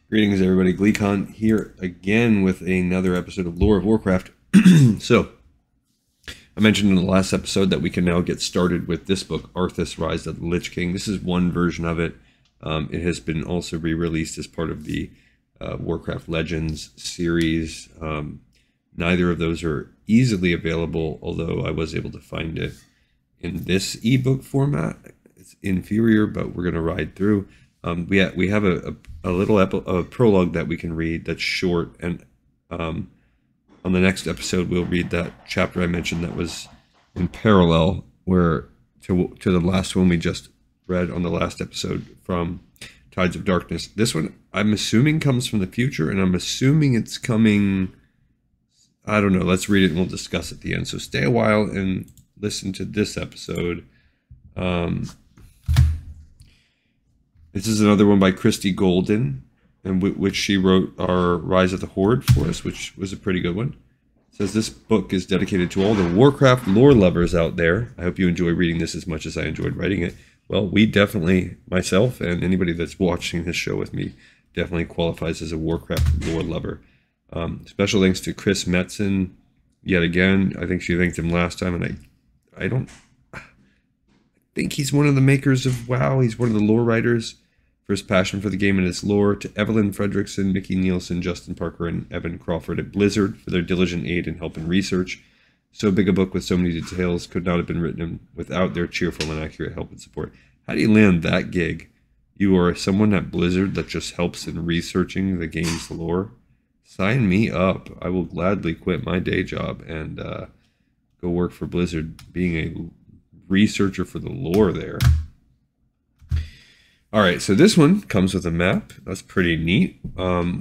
Greetings, everybody. GleeCon here again with another episode of Lore of Warcraft. So, I mentioned in the last episode that we can now get started with this book, Arthas, Rise of the Lich King. This is one version of it. It has been also re-released as part of the Warcraft Legends series. Neither of those are easily available, although I was able to find it in this ebook format. It's inferior, but we're going to ride through. We have a little prologue that we can read that's short, and on the next episode we'll read that chapter I mentioned that was in parallel where to the last one we just read on the last episode from Tides of Darkness. This one I'm assuming comes from the future, and I'm assuming it's coming, I don't know, let's read it and we'll discuss at the end. So stay a while and listen to this episode. This is another one by Christy Golden, and which she wrote our Rise of the Horde for us, which was a pretty good one. It says this book is dedicated to all the Warcraft lore lovers out there. I hope you enjoy reading this as much as I enjoyed writing it. Well, we definitely, myself and anybody that's watching this show with me, definitely qualifies as a Warcraft lore lover. Special thanks to Chris Metzen yet again. I think she thanked him last time, and I think he's one of the makers of WoW. He's one of the lore writers. For his passion for the game and its lore, to Evelyn Fredrickson, Mickey Nielsen, Justin Parker, and Evan Crawford at Blizzard for their diligent aid and help in research. So big a book with so many details could not have been written without their cheerful and accurate help and support. How do you land that gig? You are someone at Blizzard that just helps in researching the game's lore? Sign me up. I will gladly quit my day job and go work for Blizzard, being a researcher for the lore there. All right, so this one comes with a map. That's pretty neat.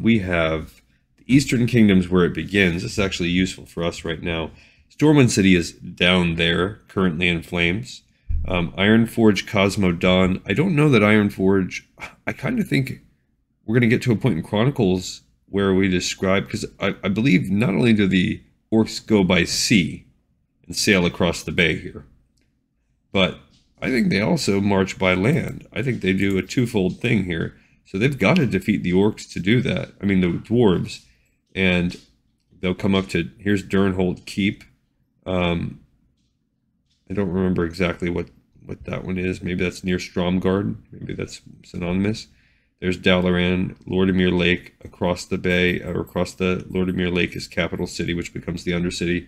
We have the Eastern Kingdoms where it begins. This is actually useful for us right now. Stormwind City is down there, currently in flames. Ironforge, Cosmo Dawn. I don't know that Ironforge... I kind of think we're going to get to a point in Chronicles where we describe... Because I believe not only do the orcs go by sea and sail across the bay here, but I think they also march by land. I think they do a twofold thing here. So they've got to defeat the orcs to do that. I mean, the dwarves. And they'll come up to, here's Durnhold Keep. I don't remember exactly what that one is. Maybe that's near Stromgarde. Maybe that's synonymous. There's Dalaran, Lordimir Lake across the bay, or across the Lordimir Lake is capital city, which becomes the Undercity.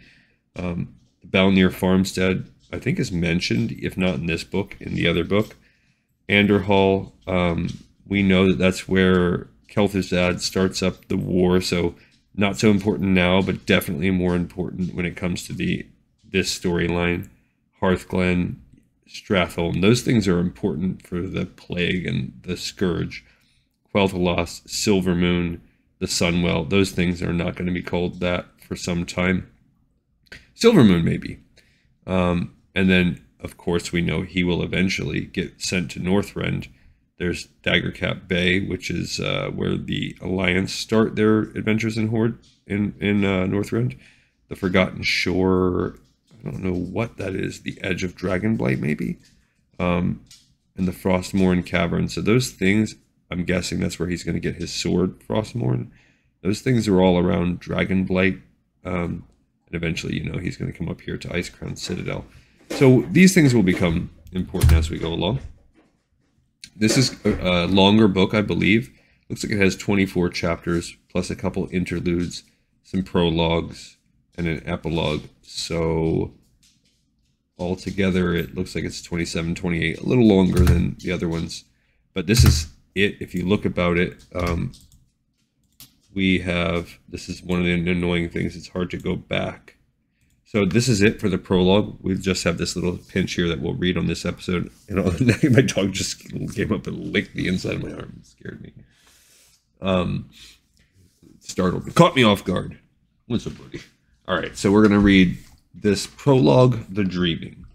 The Balnir Farmstead, I think, is mentioned, if not in this book, in the other book. Anderhall, we know that that's where Kel'Thuzad starts up the war, so not so important now, but definitely more important when it comes to this storyline. Hearthglen, Stratholme, those things are important for the Plague and the Scourge. Quel'Thalas, Silvermoon, the Sunwell, those things are not going to be called that for some time. Silvermoon, maybe. And then, of course, we know he will eventually get sent to Northrend. There's Daggercap Bay, which is where the Alliance start their adventures in Horde in Northrend. The Forgotten Shore, I don't know what that is. The Edge of Dragonblight, maybe? And the Frostmourne Cavern. So those things, I'm guessing that's where he's going to get his sword, Frostmourne. Those things are all around Dragonblight. And eventually, you know, he's going to come up here to Icecrown Citadel. So these things will become important as we go along. This is a longer book, I believe. Looks like it has 24 chapters, plus a couple interludes, some prologues, and an epilogue. So altogether, it looks like it's 27, 28, a little longer than the other ones. But this is it. If you look about it, this is one of the annoying things. It's hard to go back. So this is it for the prologue. We just have this little pinch here that we'll read on this episode. And my dog just came up and licked the inside of my arm. It scared me. Startled me. Caught me off guard. What's up, buddy? All right, so we're going to read this prologue, The Dreaming.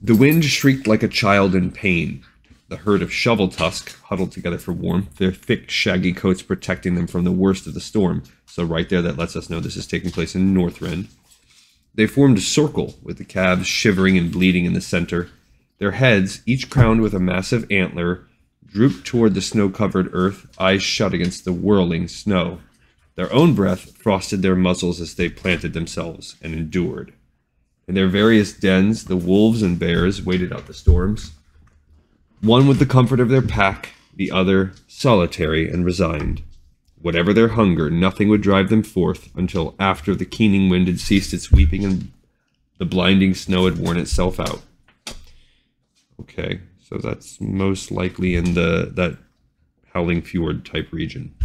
The wind shrieked like a child in pain. The herd of Shoveltusk huddled together for warmth, their thick, shaggy coats protecting them from the worst of the storm. So right there, that lets us know this is taking place in Northrend. They formed a circle, with the calves shivering and bleeding in the center. Their heads, each crowned with a massive antler, drooped toward the snow-covered earth, eyes shut against the whirling snow. Their own breath frosted their muzzles as they planted themselves and endured. In their various dens, the wolves and bears waited out the storms, one with the comfort of their pack, the other solitary and resigned. Whatever their hunger, nothing would drive them forth until after the keening wind had ceased its weeping and the blinding snow had worn itself out. Okay, so that's most likely in that Howling Fjord type region.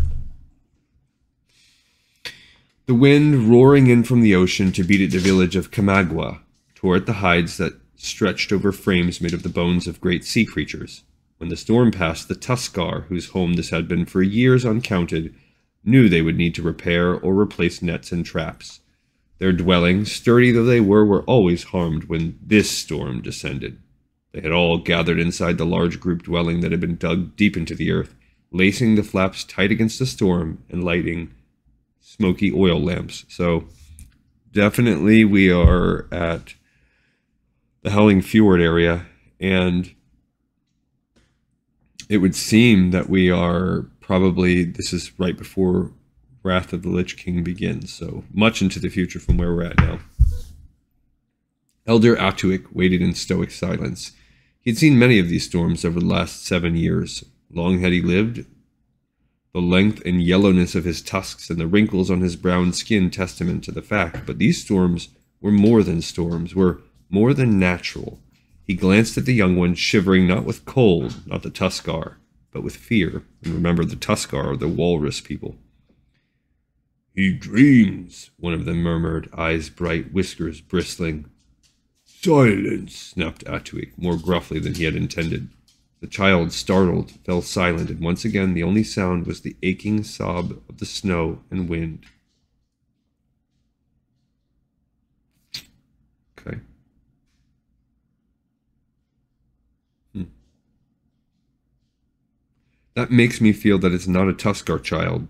The wind roaring in from the ocean to beat at the village of Camagua, tore at the hides that stretched over frames made of the bones of great sea creatures. When the storm passed, the Tuskar, whose home this had been for years uncounted, knew they would need to repair or replace nets and traps. Their dwellings, sturdy though they were always harmed when this storm descended. They had all gathered inside the large group dwelling that had been dug deep into the earth, lacing the flaps tight against the storm and lighting smoky oil lamps. So definitely we are at the Howling Fjord area, and it would seem that we are probably, this is right before Wrath of the Lich King begins, so much into the future from where we're at now. Elder Atuik waited in stoic silence. He had seen many of these storms over the last 7 years. Long had he lived. The length and yellowness of his tusks and the wrinkles on his brown skin testament to the fact, but these storms were more than storms, were more than natural. He glanced at the young one, shivering not with cold, not the Tuskar, but with fear. And remember, the Tuskar are the walrus people. "He dreams," one of them murmured, eyes bright, whiskers bristling. "Silence," snapped Atuik, more gruffly than he had intended. The child, startled, fell silent, and once again the only sound was the aching sob of the snow and wind. Okay. That makes me feel that it's not a Tuskar child,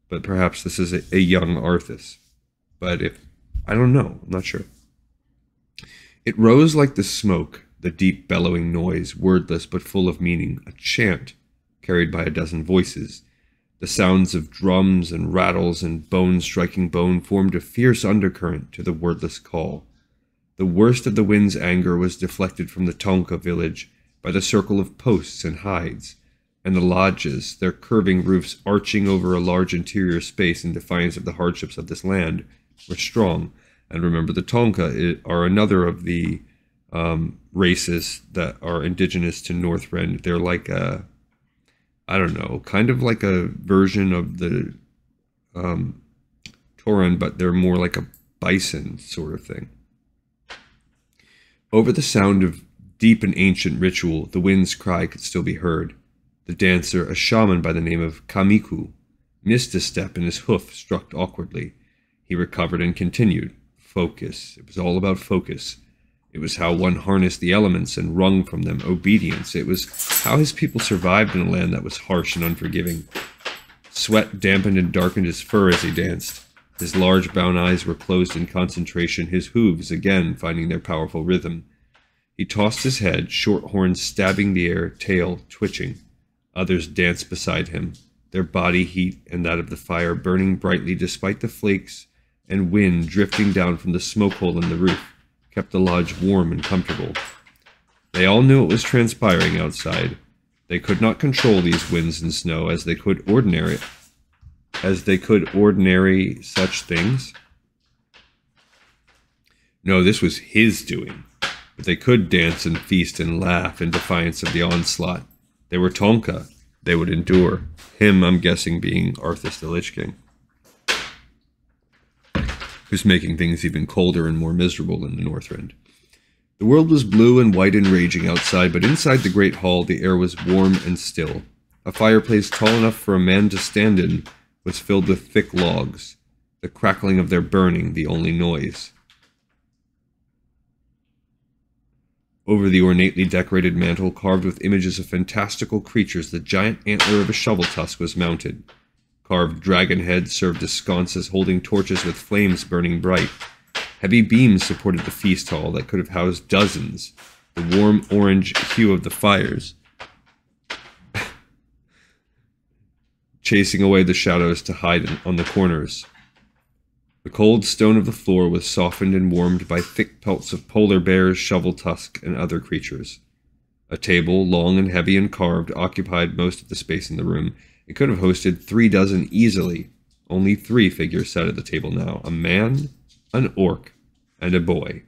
but perhaps this is a young Arthas. But I don't know, I'm not sure. It rose like the smoke, the deep bellowing noise, wordless but full of meaning, a chant carried by a dozen voices. The sounds of drums and rattles and bone striking bone formed a fierce undercurrent to the wordless call. The worst of the wind's anger was deflected from the Tonka village by the circle of posts and hides, and the lodges, their curving roofs arching over a large interior space in defiance of the hardships of this land, were strong. And remember, the Tonka are another of the races that are indigenous to Northrend. They're like a, I don't know, kind of like a version of the Tauren, but they're more like a bison sort of thing. Over the sound of deep and ancient ritual, the wind's cry could still be heard. The dancer, a shaman by the name of Kamiku, missed a step and his hoof struck awkwardly. He recovered and continued. Focus. It was all about focus. It was how one harnessed the elements and wrung from them obedience. It was how his people survived in a land that was harsh and unforgiving. Sweat dampened and darkened his fur as he danced. His large brown eyes were closed in concentration, his hooves again finding their powerful rhythm. He tossed his head, short horns stabbing the air, tail twitching. Others danced beside him, their body heat and that of the fire burning brightly despite the flakes and wind drifting down from the smoke hole in the roof, kept the lodge warm and comfortable. They all knew it was transpiring outside. They could not control these winds and snow as they could ordinary such things. No, this was his doing, but they could dance and feast and laugh in defiance of the onslaught. They were Tonka. They would endure. Him, I'm guessing, being Arthas the Lich King, who's making things even colder and more miserable in the Northrend. The world was blue and white and raging outside, but inside the great hall the air was warm and still. A fireplace tall enough for a man to stand in was filled with thick logs, the crackling of their burning the only noise. Over the ornately decorated mantel, carved with images of fantastical creatures, the giant antler of a shovel tusk was mounted. Carved dragon heads served as sconces holding torches with flames burning bright. Heavy beams supported the feast hall that could have housed dozens. The warm orange hue of the fires chasing away the shadows to hide on the corners. The cold stone of the floor was softened and warmed by thick pelts of polar bears, shovel tusk, and other creatures. A table, long and heavy and carved, occupied most of the space in the room. It could have hosted 36 easily. Only 3 figures sat at the table now. A man, an orc, and a boy.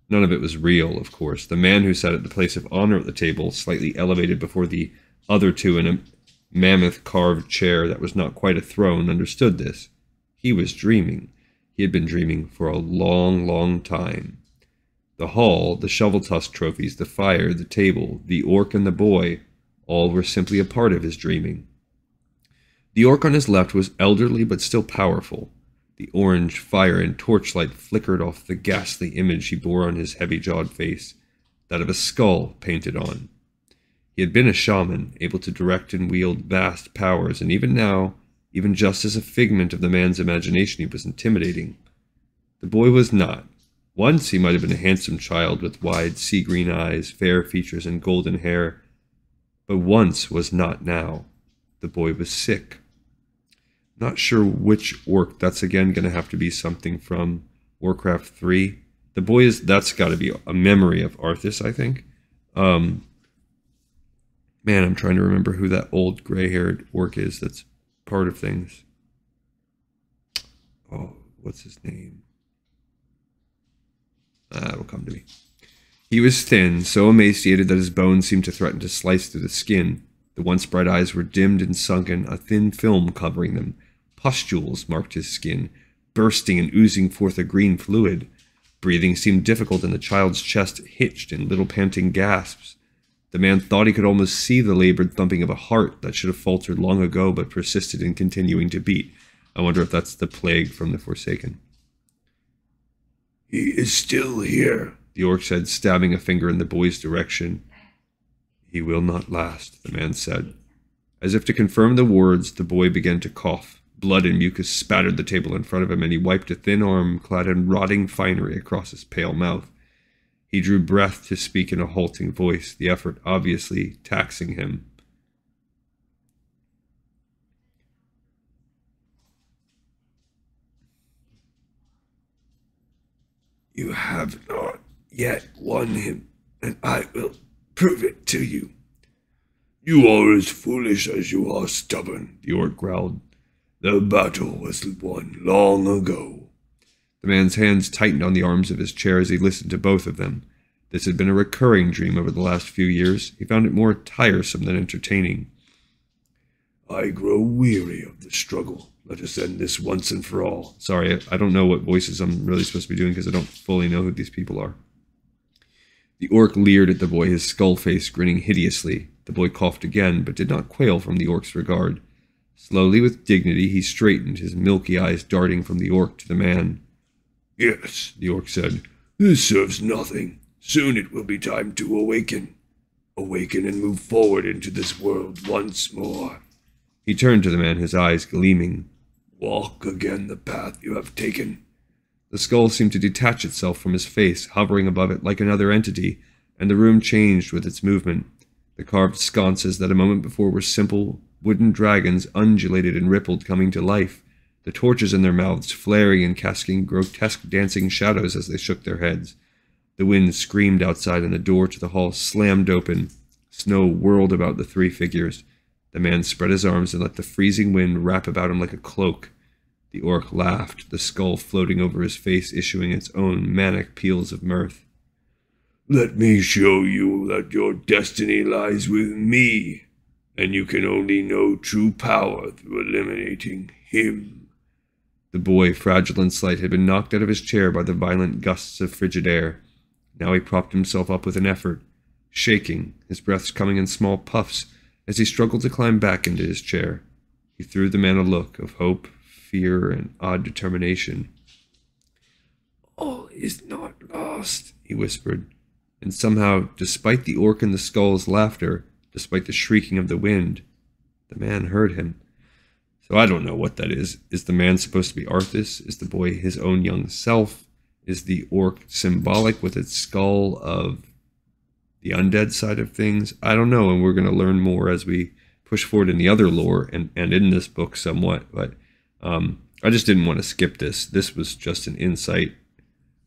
None of it was real, of course. The man who sat at the place of honor at the table, slightly elevated before the other 2 in a mammoth carved chair that was not quite a throne, understood this. He was dreaming. He had been dreaming for a long, long time. The hall, the shovel-tusk trophies, the fire, the table, the orc and the boy, all were simply a part of his dreaming. The orc on his left was elderly but still powerful. The orange fire and torchlight flickered off the ghastly image he bore on his heavy-jawed face, that of a skull painted on. He had been a shaman, able to direct and wield vast powers, and even now, even just as a figment of the man's imagination, he was intimidating. The boy was not. Once he might have been a handsome child with wide sea-green eyes, fair features, and golden hair, but once was not now. The boy was sick. Not sure which orc. That's again going to have to be something from Warcraft 3. The boy that's got to be a memory of Arthas, I think. Man, I'm trying to remember who that old gray-haired orc is that's part of things. Oh, what's his name? It'll come to me. He was thin, so emaciated that his bones seemed to threaten to slice through the skin. The once bright eyes were dimmed and sunken, a thin film covering them. Pustules marked his skin, bursting and oozing forth a green fluid. Breathing seemed difficult, and the child's chest hitched in little panting gasps. The man thought he could almost see the labored thumping of a heart that should have faltered long ago but persisted in continuing to beat. I wonder if that's the plague from the Forsaken. "He is still here," the orc said, stabbing a finger in the boy's direction. "He will not last," the man said. As if to confirm the words, the boy began to cough. Blood and mucus spattered the table in front of him, and he wiped a thin arm clad in rotting finery across his pale mouth. He drew breath to speak in a halting voice, the effort obviously taxing him. "You have not yet won him, and I will prove it to you." "You are as foolish as you are stubborn," the orc growled. "The battle was won long ago." The man's hands tightened on the arms of his chair as he listened to both of them. This had been a recurring dream over the last few years. He found it more tiresome than entertaining. "I grow weary of the struggle. Let us end this once and for all." Sorry, I don't know what voices I'm really supposed to be doing because I don't fully know who these people are. The orc leered at the boy, his skull face grinning hideously. The boy coughed again, but did not quail from the orc's regard. Slowly, with dignity, he straightened, his milky eyes darting from the orc to the man. "Yes," the orc said, "this serves nothing. Soon it will be time to awaken. Awaken and move forward into this world once more." He turned to the man, his eyes gleaming. "Walk again the path you have taken." The skull seemed to detach itself from his face, hovering above it like another entity, and the room changed with its movement. The carved sconces that a moment before were simple wooden dragons undulated and rippled, coming to life, the torches in their mouths flaring and casting grotesque dancing shadows as they shook their heads. The wind screamed outside, and the door to the hall slammed open. Snow whirled about the 3 figures. The man spread his arms and let the freezing wind wrap about him like a cloak. The orc laughed, the skull floating over his face, issuing its own manic peals of mirth. "Let me show you that your destiny lies with me, and you can only know true power through eliminating him." The boy, fragile and slight, had been knocked out of his chair by the violent gusts of frigid air. Now he propped himself up with an effort, shaking, his breaths coming in small puffs, as he struggled to climb back into his chair. He threw the man a look of hope, fear, and odd determination. "All is not lost," he whispered, and somehow, despite the orc and the skull's laughter, despite the shrieking of the wind, the man heard him. So I don't know what that is. Is the man supposed to be Arthas? Is the boy his own young self? Is the orc symbolic with its skull of the undead side of things? I don't know, and we're going to learn more as we push forward in the other lore and in this book somewhat, but I just didn't want to skip this. This was just an insight,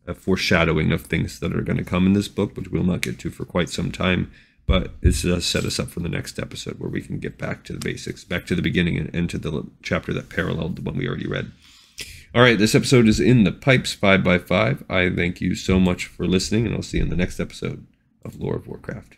a foreshadowing of things that are going to come in this book, which we'll not get to for quite some time. But it does set us up for the next episode where we can get back to the basics, back to the beginning and to the chapter that paralleled the one we already read. All right, this episode is in the pipes 5x5. I thank you so much for listening, and I'll see you in the next episode of Lore of Warcraft.